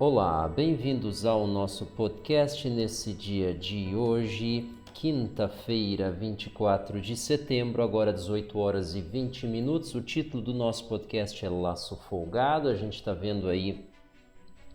Olá, bem-vindos ao nosso podcast nesse dia de hoje, quinta-feira, 24 de setembro, agora 18 horas e 20 minutos. O título do nosso podcast é Laço Folgado. A gente está vendo aí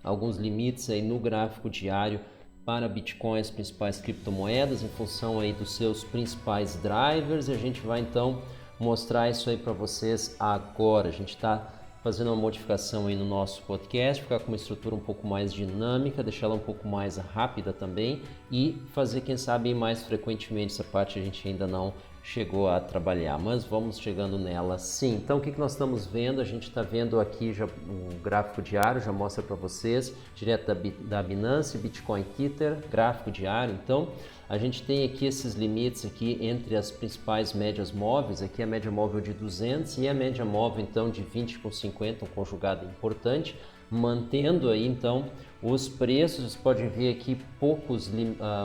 alguns limites aí no gráfico diário para Bitcoin, as principais criptomoedas, em função aí dos seus principais drivers. E a gente vai então mostrar isso aí para vocês agora. A gente está fazendo uma modificação aí no nosso podcast, ficar com uma estrutura um pouco mais dinâmica, deixar ela um pouco mais rápida também e fazer, quem sabe, mais frequentemente. Essa parte a gente ainda não chegou a trabalhar, mas vamos chegando nela sim. Então, o que nós estamos vendo? A gente está vendo aqui já um gráfico diário, já mostra para vocês, direto da Binance, Bitcoin Tether, gráfico diário. Então, a gente tem aqui esses limites aqui entre as principais médias móveis, aqui a média móvel de 200 e a média móvel então de 20 com 50, um conjugado importante, mantendo aí então os preços. Vocês podem ver aqui poucos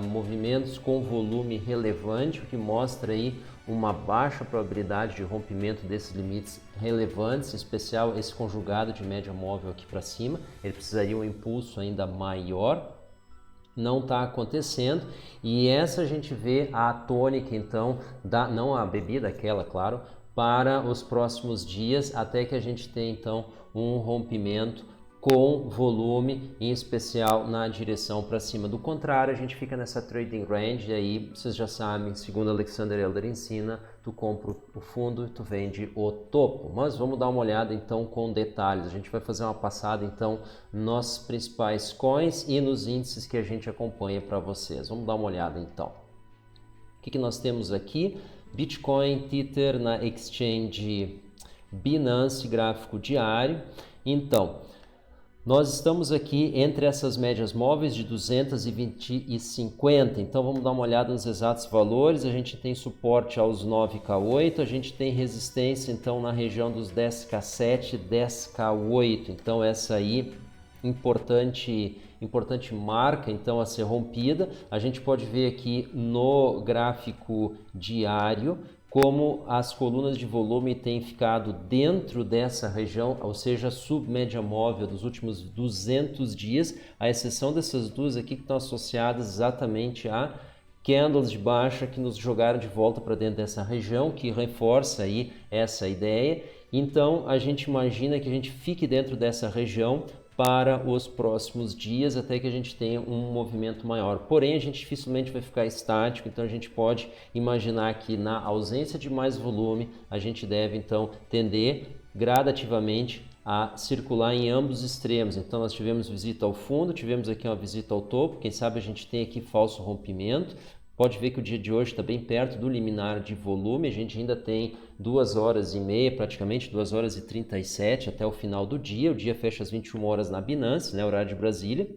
movimentos com volume relevante, o que mostra aí uma baixa probabilidade de rompimento desses limites relevantes, em especial esse conjugado de média móvel aqui para cima. Ele precisaria um impulso ainda maior. Não está acontecendo, e essa a gente vê a tônica então, não a bebida, aquela, claro, para os próximos dias, até que a gente tenha então um rompimento com volume, em especial na direção para cima. Do contrário, a gente fica nessa trading range, e aí vocês já sabem, segundo Alexander Elder ensina, tu compra o fundo e tu vende o topo. Mas vamos dar uma olhada então com detalhes. A gente vai fazer uma passada então nos principais coins e nos índices que a gente acompanha para vocês. Vamos dar uma olhada então. O que nós temos aqui? Bitcoin Tether na exchange Binance, gráfico diário. Então, nós estamos aqui entre essas médias móveis de 220 e 50, então vamos dar uma olhada nos exatos valores. A gente tem suporte aos 9K8, a gente tem resistência então na região dos 10K7, 10K8, então essa aí importante marca então a ser rompida. A gente pode ver aqui no gráfico diário como as colunas de volume têm ficado dentro dessa região, ou seja, submédia móvel dos últimos 200 dias, à exceção dessas duas aqui que estão associadas exatamente a candles de baixa que nos jogaram de volta para dentro dessa região, que reforça aí essa ideia. Então, a gente imagina que a gente fique dentro dessa região para os próximos dias, até que a gente tenha um movimento maior. Porém, a gente dificilmente vai ficar estático, então a gente pode imaginar que na ausência de mais volume, a gente deve então tender gradativamente a circular em ambos os extremos. Então nós tivemos visita ao fundo, tivemos aqui uma visita ao topo, quem sabe a gente tem aqui falso rompimento. Pode ver que o dia de hoje está bem perto do liminar de volume, a gente ainda tem 2 horas e meia, praticamente 2 horas e 37 até o final do dia. O dia fecha às 21 horas na Binance, né, horário de Brasília.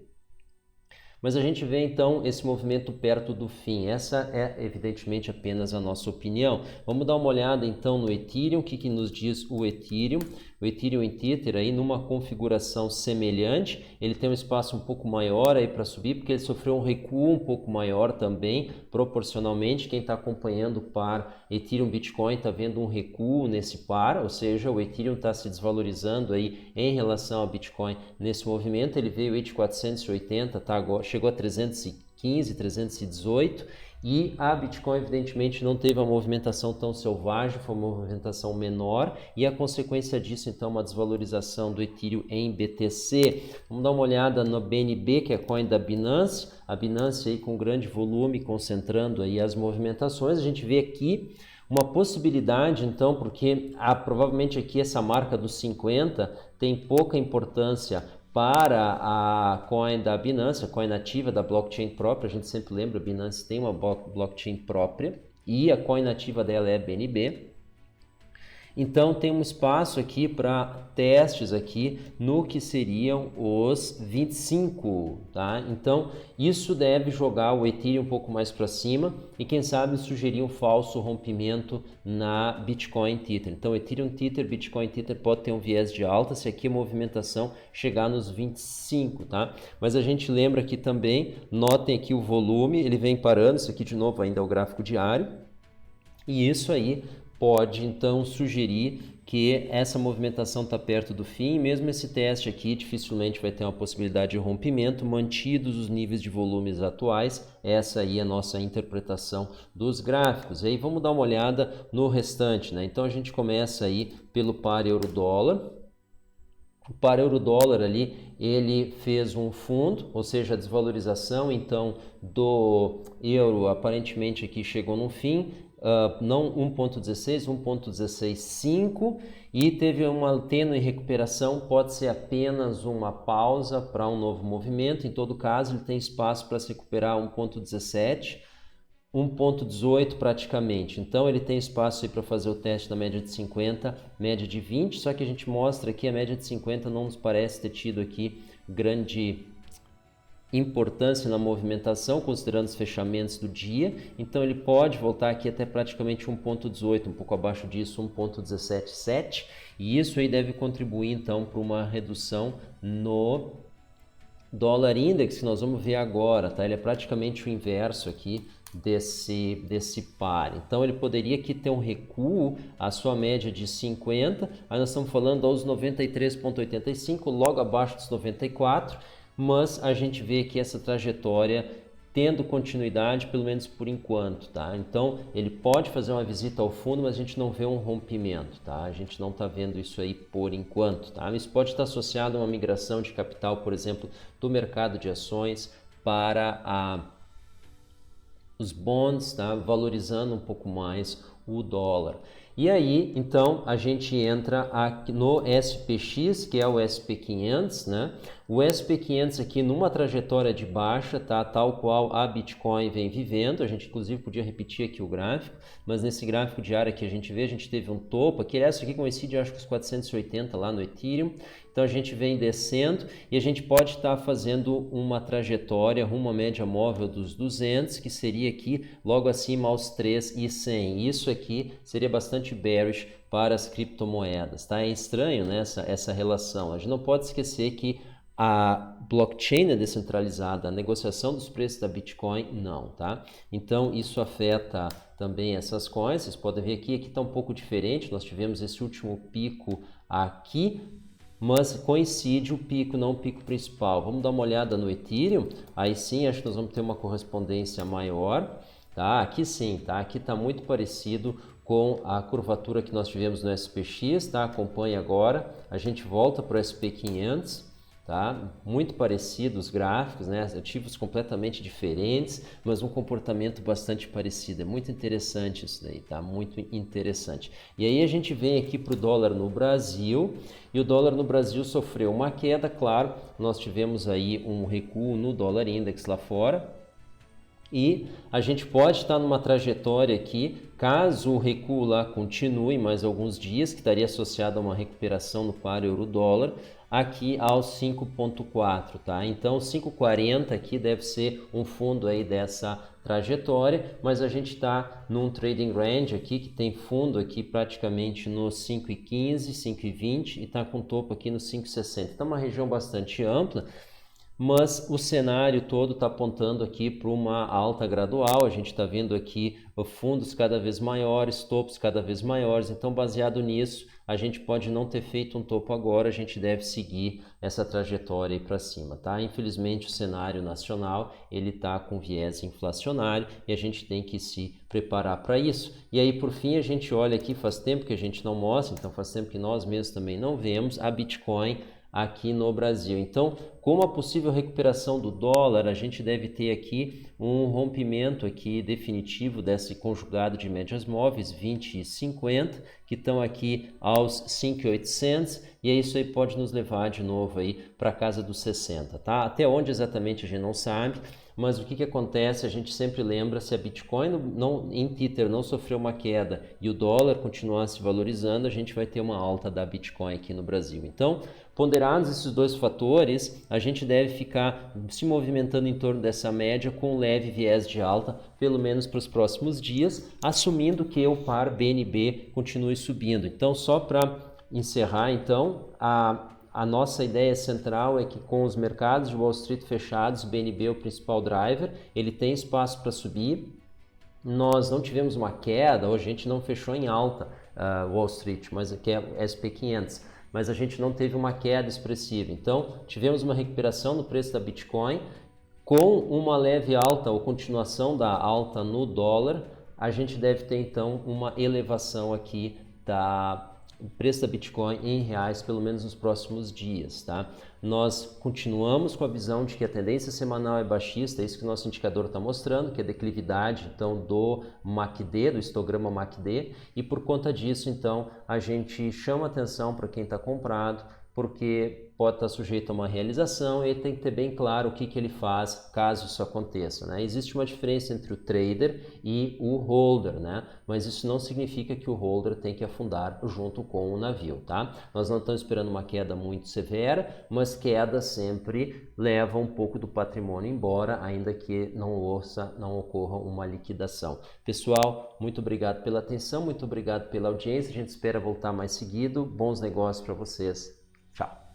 Mas a gente vê então esse movimento perto do fim. Essa é evidentemente apenas a nossa opinião. Vamos dar uma olhada então no Ethereum, o que nos diz o Ethereum. O Ethereum em Tether aí numa configuração semelhante, ele tem um espaço um pouco maior aí para subir, porque ele sofreu um recuo um pouco maior também, proporcionalmente. Quem está acompanhando o par Ethereum Bitcoin está vendo um recuo nesse par, ou seja, o Ethereum está se desvalorizando aí em relação ao Bitcoin nesse movimento. Ele veio aí de 480, tá agora, chegou a 315, 318, e a Bitcoin evidentemente não teve uma movimentação tão selvagem, foi uma movimentação menor, e a consequência disso então uma desvalorização do Ethereum em BTC. Vamos dar uma olhada no BNB, que é a coin da Binance. A Binance aí com grande volume, concentrando aí as movimentações. A gente vê aqui uma possibilidade então, porque provavelmente aqui essa marca dos 50 tem pouca importância para a coin da Binance, a coin nativa da blockchain própria. A gente sempre lembra, a Binance tem uma blockchain própria e a coin nativa dela é BNB. Então tem um espaço aqui para testes aqui no que seriam os 25, tá? Então isso deve jogar o Ethereum um pouco mais para cima e quem sabe sugerir um falso rompimento na Bitcoin Tether. Então Ethereum Tether, Bitcoin Tether pode ter um viés de alta se aqui a movimentação chegar nos 25, tá? Mas a gente lembra aqui também, notem aqui o volume, ele vem parando, isso aqui de novo ainda é o gráfico diário, e isso aí pode então sugerir que essa movimentação está perto do fim, mesmo esse teste aqui dificilmente vai ter uma possibilidade de rompimento, mantidos os níveis de volumes atuais. Essa aí é a nossa interpretação dos gráficos. E aí vamos dar uma olhada no restante, né? Então a gente começa aí pelo par euro-dólar. O par euro-dólar ali, ele fez um fundo, ou seja, a desvalorização então do euro aparentemente aqui chegou no fim, não 1.16, 1.165, e teve uma tênue recuperação, pode ser apenas uma pausa para um novo movimento. Em todo caso, ele tem espaço para se recuperar 1.17, 1.18 praticamente. Então ele tem espaço aí para fazer o teste da média de 50, média de 20, só que a gente mostra aqui a média de 50 não nos parece ter tido aqui grande importância na movimentação, considerando os fechamentos do dia. Então ele pode voltar aqui até praticamente 1.18, um pouco abaixo disso, 1.177, e isso aí deve contribuir então para uma redução no dólar index, que nós vamos ver agora, tá? Ele é praticamente o inverso aqui desse par. Então ele poderia aqui ter um recuo à sua média de 50, aí nós estamos falando aos 93,85, logo abaixo dos 94, mas a gente vê aqui essa trajetória tendo continuidade, pelo menos por enquanto, tá? Então ele pode fazer uma visita ao fundo, mas a gente não vê um rompimento, tá? A gente não está vendo isso aí por enquanto, tá? Isso pode estar associado a uma migração de capital, por exemplo, do mercado de ações para os bonds, tá? Valorizando um pouco mais o dólar. E aí, então, a gente entra aqui no SPX, que é o SP500, né? O SP500 aqui numa trajetória de baixa, tá? Tal qual a Bitcoin vem vivendo. A gente, inclusive, podia repetir aqui o gráfico, mas nesse gráfico diário que a gente vê, a gente teve um topo. Aqui, essa aqui coincide, acho que os 480 lá no Ethereum. Então, a gente vem descendo e a gente pode estar fazendo uma trajetória rumo à média móvel dos 200, que seria aqui logo acima aos 3.100. Isso aqui seria bastante bearish para as criptomoedas, tá? É estranho, né, essa relação. A gente não pode esquecer que a blockchain é descentralizada, a negociação dos preços da Bitcoin não, tá? Então isso afeta também essas coins. Vocês podem ver aqui está um pouco diferente. Nós tivemos esse último pico aqui, mas coincide o pico, não o pico principal. Vamos dar uma olhada no Ethereum, aí sim acho que nós vamos ter uma correspondência maior, tá? Aqui sim, tá? Aqui está muito parecido com a curvatura que nós tivemos no SPX, tá? Acompanhe agora, a gente volta para o SP500, tá? Muito parecido os gráficos, né? Ativos completamente diferentes, mas um comportamento bastante parecido. É muito interessante isso daí, tá? Muito interessante. E aí a gente vem aqui para o dólar no Brasil, e o dólar no Brasil sofreu uma queda, claro, nós tivemos aí um recuo no dólar index lá fora, e a gente pode estar numa trajetória aqui, caso o recuo lá continue mais alguns dias, que estaria associado a uma recuperação no par euro-dólar, aqui aos 5.4, tá? Então 5.40 aqui deve ser um fundo aí dessa trajetória, mas a gente está num trading range aqui que tem fundo aqui praticamente no 5.15, 5.20 e está com topo aqui no 5.60. Então uma região bastante ampla, mas o cenário todo está apontando aqui para uma alta gradual. A gente está vendo aqui fundos cada vez maiores, topos cada vez maiores. Então, baseado nisso, a gente pode não ter feito um topo agora, a gente deve seguir essa trajetória aí para cima, tá? Infelizmente, o cenário nacional ele está com viés inflacionário e a gente tem que se preparar para isso. E aí, por fim, a gente olha aqui, faz tempo que a gente não mostra, então faz tempo que nós mesmos também não vemos a Bitcoin aqui no Brasil. Então, com a possível recuperação do dólar, a gente deve ter aqui um rompimento aqui definitivo desse conjugado de médias móveis 20 e 50, que estão aqui aos 5.800, e isso aí pode nos levar de novo aí para casa dos 60, tá? Até onde exatamente a gente não sabe, mas o que acontece, a gente sempre lembra, se a Bitcoin em Tether não sofreu uma queda e o dólar continuar se valorizando, a gente vai ter uma alta da Bitcoin aqui no Brasil. Então, ponderados esses dois fatores, a gente deve ficar se movimentando em torno dessa média com um leve viés de alta, pelo menos para os próximos dias, assumindo que o par BNB continue subindo. Então, só para encerrar, então, a nossa ideia central é que com os mercados de Wall Street fechados, o BNB é o principal driver, ele tem espaço para subir. Nós não tivemos uma queda, ou a gente não fechou em alta Wall Street, mas que é SP500, mas a gente não teve uma queda expressiva. Então, tivemos uma recuperação no preço da Bitcoin, com uma leve alta ou continuação da alta no dólar, a gente deve ter então uma elevação aqui do preço da Bitcoin em reais, pelo menos nos próximos dias, tá? Nós continuamos com a visão de que a tendência semanal é baixista, é isso que o nosso indicador está mostrando, que é a declividade então do MACD, do histograma MACD, e por conta disso então a gente chama atenção para quem está comprado, porque pode estar sujeito a uma realização e ele tem que ter bem claro o que ele faz caso isso aconteça, né? Existe uma diferença entre o trader e o holder, né? Mas isso não significa que o holder tem que afundar junto com o navio, tá? Nós não estamos esperando uma queda muito severa, mas queda sempre leva um pouco do patrimônio embora, ainda que não ocorra uma liquidação. Pessoal, muito obrigado pela atenção, muito obrigado pela audiência, a gente espera voltar mais seguido, bons negócios para vocês. Tchau.